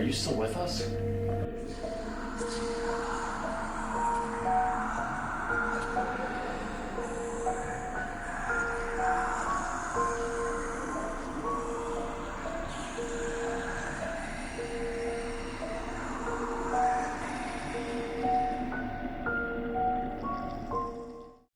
you still with us?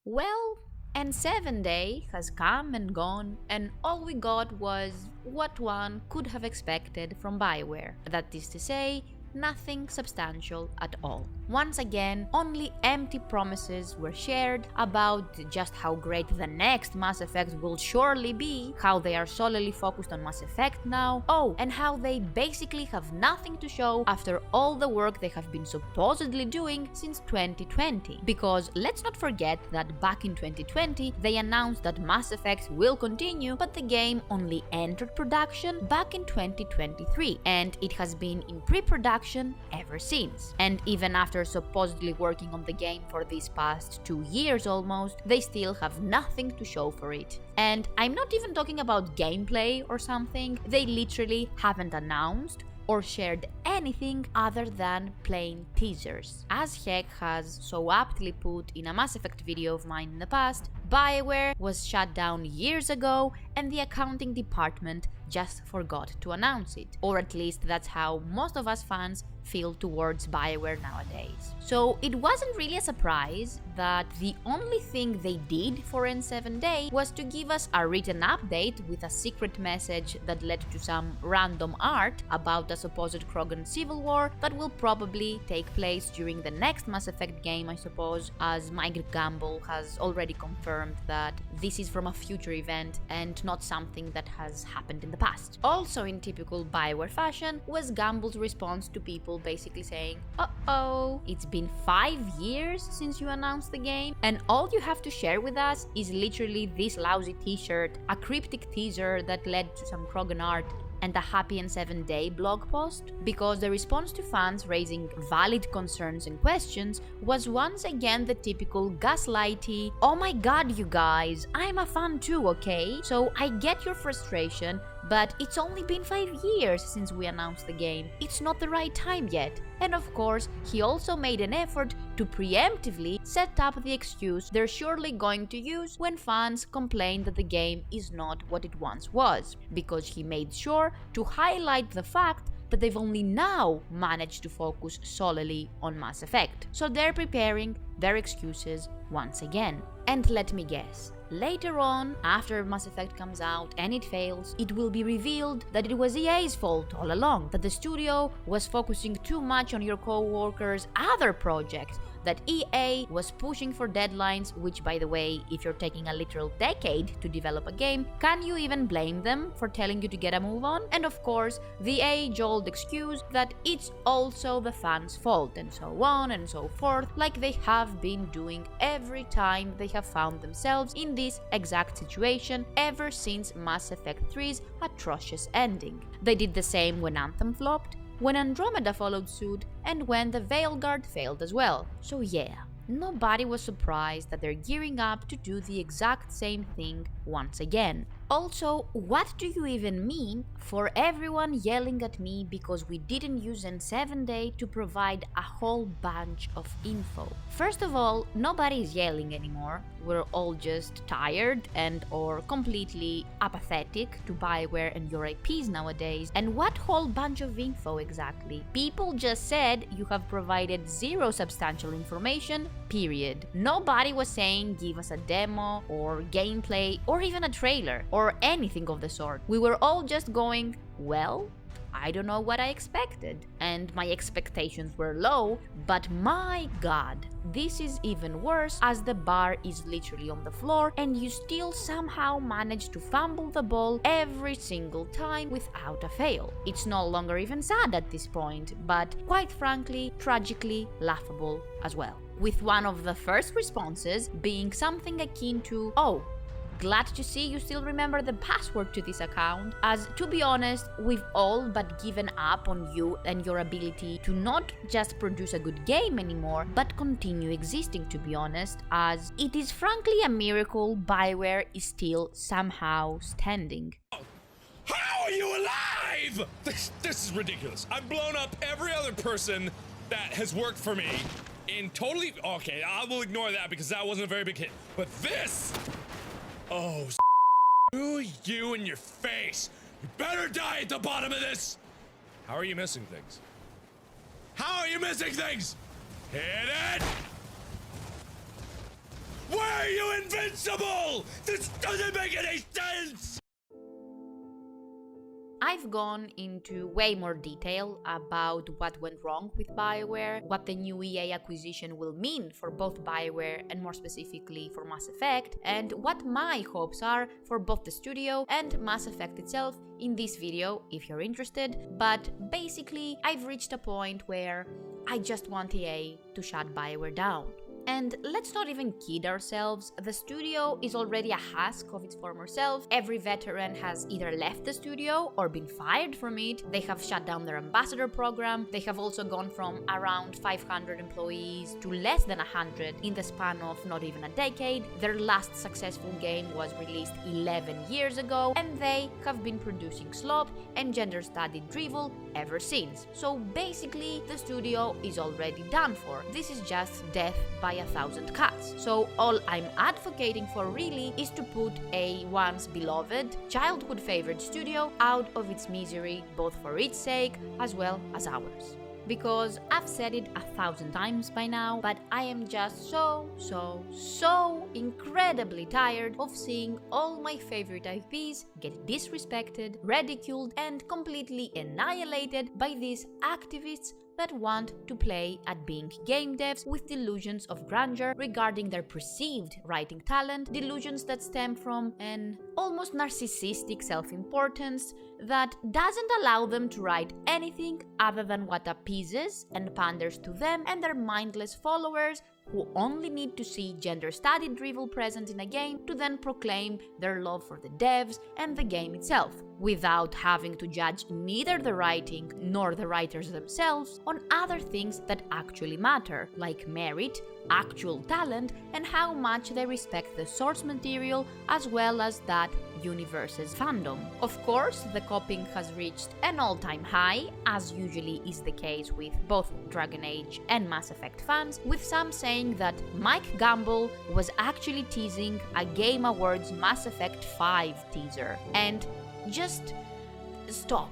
Well, and 7 Day has come and gone, and all we got was what one could have expected from Bioware. That is to say, nothing substantial at all. Once again, only empty promises were shared about just how great the next Mass Effect will surely be, how they are solely focused on Mass Effect now, and how they basically have nothing to show after all the work they have been supposedly doing since 2020. Because let's not forget that back in 2020, they announced that Mass Effect will continue, but the game only entered production back in 2023, and it has been in pre-production ever since. And even after supposedly working on the game for these past 2 years almost, they still have nothing to show for it. And I'm not even talking about gameplay or something, they literally haven't announced or shared anything other than plain teasers. As Heck has so aptly put in a Mass Effect video of mine in the past, Bioware was shut down years ago and the accounting department just forgot to announce it. Or at least that's how most of us fans feel towards Bioware nowadays. So it wasn't really a surprise that the only thing they did for N7 Day was to give us a written update with a secret message that led to some random art about a supposed Krogan civil war that will probably take place during the next Mass Effect game, I suppose, as Mike Gamble has already confirmed that this is from a future event and not something that has happened in the past. Also in typical Bioware fashion was Gamble's response to people basically saying, uh-oh, it's been 5 years since you announced the game, and all you have to share with us is literally this lousy t-shirt, a cryptic teaser that led to some Krogan art, and a Happy N7 Day blog post? Because the response to fans raising valid concerns and questions was once again the typical gaslighty, oh my god you guys, I'm a fan too, okay? So I get your frustration, but it's only been 5 years since we announced the game. It's not the right time yet. And of course, he also made an effort to preemptively set up the excuse they're surely going to use when fans complain that the game is not what it once was, because he made sure to highlight the fact that they've only now managed to focus solely on Mass Effect. So they're preparing their excuses once again. And let me guess, later on, after Mass Effect comes out and it fails, it will be revealed that it was EA's fault all along, that the studio was focusing too much on your co-workers' other projects, that EA was pushing for deadlines, which by the way, if you're taking a literal decade to develop a game, can you even blame them for telling you to get a move on? And of course, the age-old excuse that it's also the fans' fault, and so on and so forth, like they have been doing every time they have found themselves in this exact situation ever since Mass Effect 3's atrocious ending. They did the same when Anthem flopped, when Andromeda followed suit, and when the Veilguard failed as well. So yeah, nobody was surprised that they're gearing up to do the exact same thing once again. Also, what do you even mean for everyone yelling at me because we didn't use N7 Day to provide a whole bunch of info? First of all, nobody is yelling anymore. We're all just tired and or completely apathetic to Bioware and your IPs nowadays. And what whole bunch of info exactly? People just said you have provided zero substantial information, period. Nobody was saying give us a demo or gameplay or even a trailer or anything of the sort. We were all just going, well, I don't know what I expected. And my expectations were low, but my god, this is even worse as the bar is literally on the floor and you still somehow manage to fumble the ball every single time without a fail. It's no longer even sad at this point, but quite frankly, tragically laughable as well. With one of the first responses being something akin to, oh, glad to see you still remember the password to this account, as to be honest, we've all but given up on you and your ability to not just produce a good game anymore, but continue existing, to be honest, as it is frankly a miracle Bioware is still somehow standing. How are you alive? enough! This is ridiculous. I've blown up every other person that has worked for me in totally... Okay, I will ignore that because that wasn't a very big hit. But this... Oh, screw you in your face. You better die at the bottom of this! How are you missing things? How are you missing things? Hit it! Why are you invincible? This doesn't make any sense! I've gone into way more detail about what went wrong with Bioware, what the new EA acquisition will mean for both Bioware and more specifically for Mass Effect, and what my hopes are for both the studio and Mass Effect itself in this video if you're interested. But basically, I've reached a point where I just want EA to shut Bioware down. And let's not even kid ourselves, the studio is already a husk of its former self. Every veteran has either left the studio or been fired from it. They have shut down their ambassador program. They have also gone from around 500 employees to less than 100 in the span of not even a decade. Their last successful game was released 11 years ago, and they have been producing slop and gender-studied drivel ever since. So basically, the studio is already done for. This is just death by 1,000 cuts. So all I'm advocating for really is to put a once beloved, childhood favorite studio out of its misery, both for its sake as well as ours. Because I've said it 1,000 times by now, but I am just so incredibly tired of seeing all my favorite IPs get disrespected, ridiculed, and completely annihilated by these activists that want to play at being game devs with delusions of grandeur regarding their perceived writing talent, delusions that stem from an almost narcissistic self-importance that doesn't allow them to write anything other than what appeases and panders to them and their mindless followers who only need to see gender-studied drivel present in a game to then proclaim their love for the devs and the game itself, without having to judge neither the writing nor the writers themselves on other things that actually matter, like merit, actual talent, and how much they respect the source material as well as that universe's fandom. Of course, the copying has reached an all-time high, as usually is the case with both Dragon Age and Mass Effect fans, with some saying that Mike Gamble was actually teasing a Game Awards Mass Effect 5 teaser. And just stop.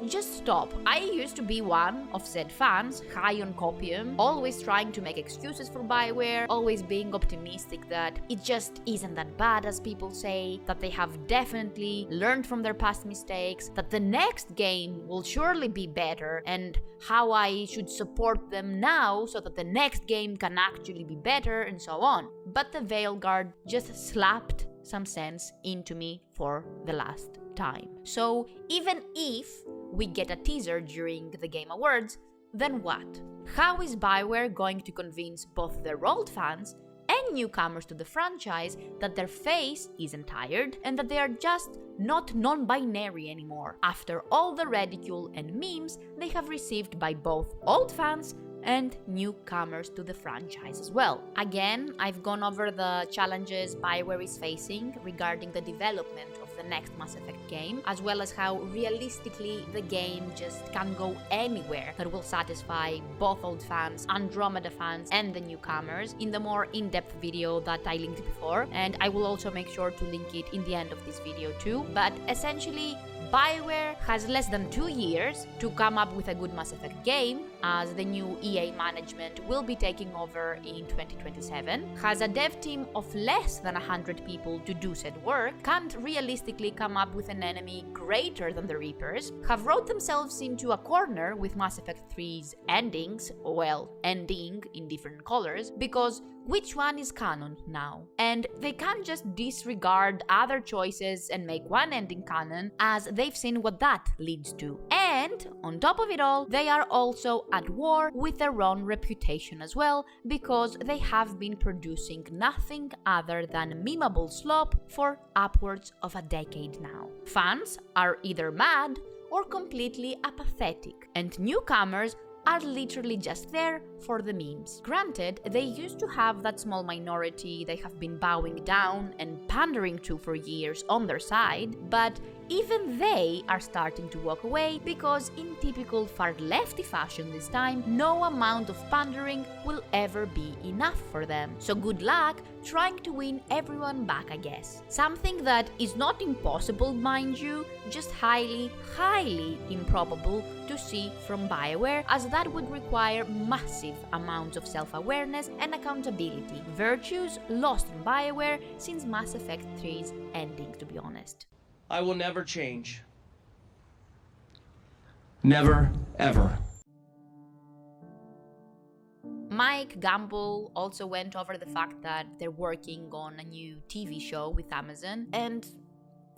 Just stop. I used to be one of said fans, high on copium, always trying to make excuses for Bioware, always being optimistic that it just isn't that bad as people say, that they have definitely learned from their past mistakes, that the next game will surely be better, and how I should support them now so that the next game can actually be better, and so on. But the Veilguard just slapped some sense into me for the last time. So even if we get a teaser during the Game Awards, then what? How is Bioware going to convince both their old fans and newcomers to the franchise that their face isn't tired and that they are just not non-binary anymore, after all the ridicule and memes they have received by both old fans and newcomers to the franchise as well? Again, I've gone over the challenges Bioware is facing regarding the development of the next Mass Effect game, as well as how realistically the game just can't go anywhere that will satisfy both old fans, Andromeda fans, and the newcomers in the more in-depth video that I linked before, and I will also make sure to link it in the end of this video too. But essentially, Bioware has less than 2 years to come up with a good Mass Effect game, as the new EA management will be taking over in 2027, has a dev team of less than 100 people to do said work, can't realistically come up with an enemy greater than the Reapers, have wrote themselves into a corner with Mass Effect 3's endings, well, ending in different colors, because which one is canon now? And they can't just disregard other choices and make one ending canon, as they've seen what that leads to. And on top of it all, they are also at war with their own reputation as well, because they have been producing nothing other than memeable slop for upwards of a decade now. Fans are either mad or completely apathetic, and newcomers are literally just there for the memes. Granted, they used to have that small minority they have been bowing down and pandering to for years on their side, but even they are starting to walk away because in typical far-lefty fashion this time, no amount of pandering will ever be enough for them. So good luck trying to win everyone back, I guess. Something that is not impossible, mind you, just highly, highly improbable to see from Bioware, as that would require massive amounts of self-awareness and accountability, virtues lost in Bioware since Mass Effect 3's ending, to be honest. I will never change. Never, ever. Mike Gamble also went over the fact that they're working on a new TV show with Amazon, and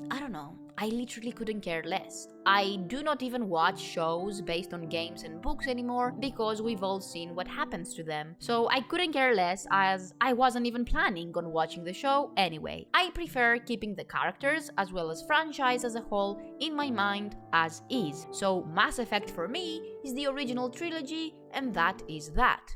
I don't know, I literally couldn't care less. I do not even watch shows based on games and books anymore because we've all seen what happens to them. So I couldn't care less, as I wasn't even planning on watching the show anyway. I prefer keeping the characters as well as franchise as a whole in my mind as is. So Mass Effect for me is the original trilogy, and that is that.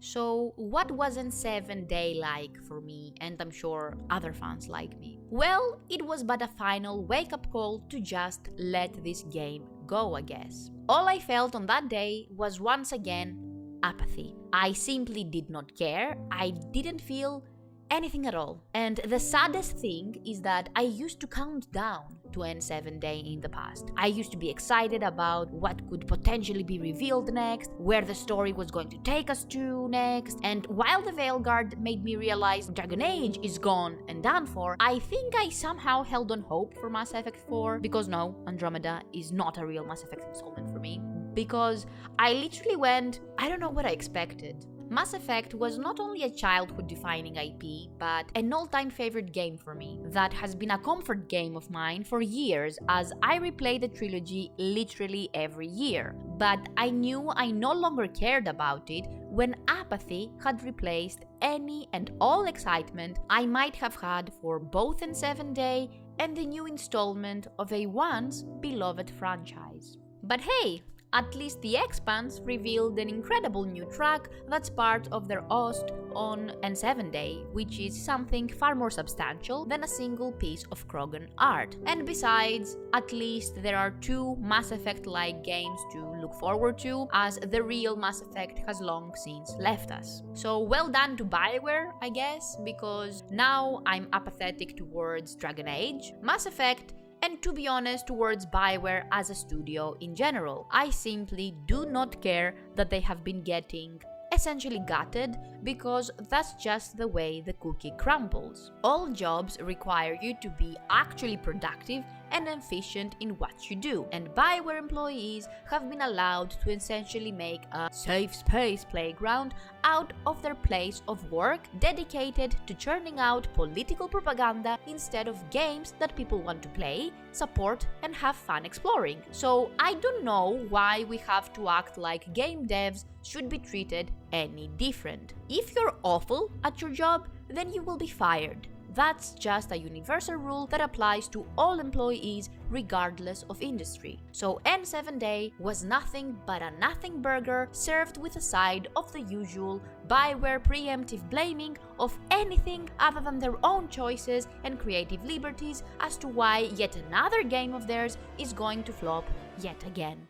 So what was N7 Day like for me, and I'm sure other fans like me? Well, it was but a final wake-up call to just let this game go, I guess. All I felt on that day was once again apathy. I simply did not care, I didn't feel anything at all. And the saddest thing is that I used to count down to N7 Day in the past. I used to be excited about what could potentially be revealed next, where the story was going to take us to next, and while the Veilguard made me realize Dragon Age is gone and done for, I think I somehow held on hope for Mass Effect 4, because no, Andromeda is not a real Mass Effect installment for me, because I literally went, I don't know what I expected. Mass Effect was not only a childhood-defining IP, but an all-time favorite game for me, that has been a comfort game of mine for years, as I replay the trilogy literally every year. But I knew I no longer cared about it when apathy had replaced any and all excitement I might have had for both N7 Day and the new installment of a once beloved franchise. But hey, at least the Expanse revealed an incredible new track that's part of their OST on N7 Day, which is something far more substantial than a single piece of Krogan art. And besides, at least there are two Mass Effect-like games to look forward to, as the real Mass Effect has long since left us. So well done to Bioware, I guess, because now I'm apathetic towards Dragon Age, Mass Effect, and to be honest, towards Bioware as a studio in general. I simply do not care that they have been getting essentially gutted, because that's just the way the cookie crumbles. All jobs require you to be actually productive and efficient in what you do, and Bioware employees have been allowed to essentially make a safe space playground out of their place of work, dedicated to churning out political propaganda instead of games that people want to play, support, and have fun exploring. So I don't know why we have to act like game devs should be treated any different. If you're awful at your job, then you will be fired. That's just a universal rule that applies to all employees regardless of industry. So N7 Day was nothing but a nothing burger served with a side of the usual Bioware preemptive blaming of anything other than their own choices and creative liberties as to why yet another game of theirs is going to flop yet again.